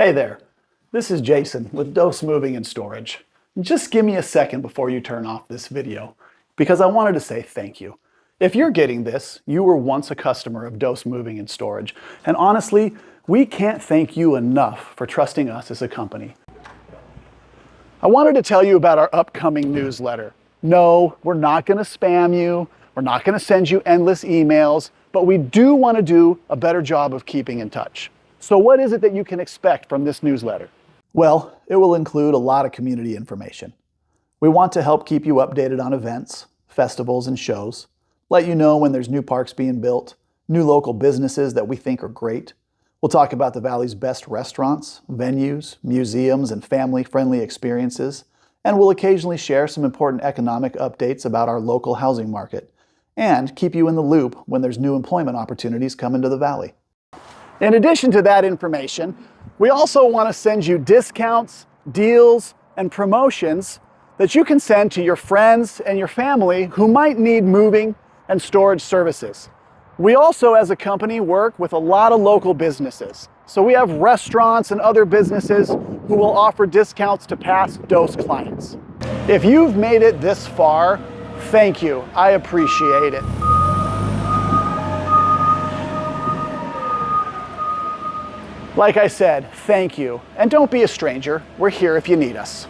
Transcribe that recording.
Hey there, this is Jason with Dose Moving and Storage. Just give me a second before you turn off this video, because I wanted to say thank you. If you're getting this, you were once a customer of Dose Moving and Storage, and honestly, we can't thank you enough for trusting us as a company. I wanted to tell you about our upcoming newsletter. No, we're not going to spam you, we're not going to send you endless emails, but we do want to do a better job of keeping in touch. So what is it that you can expect from this newsletter? Well, it will include a lot of community information. We want to help keep you updated on events, festivals, and shows, let you know when there's new parks being built, new local businesses that we think are great. We'll talk about the Valley's best restaurants, venues, museums, and family-friendly experiences, and we'll occasionally share some important economic updates about our local housing market, and keep you in the loop when there's new employment opportunities coming to the Valley. In addition to that information, we also want to send you discounts, deals, and promotions that you can send to your friends and your family who might need moving and storage services. We also, as a company, work with a lot of local businesses. So we have restaurants and other businesses who will offer discounts to past Dose clients. If you've made it this far, thank you. I appreciate it. Like I said, thank you. And don't be a stranger. We're here if you need us.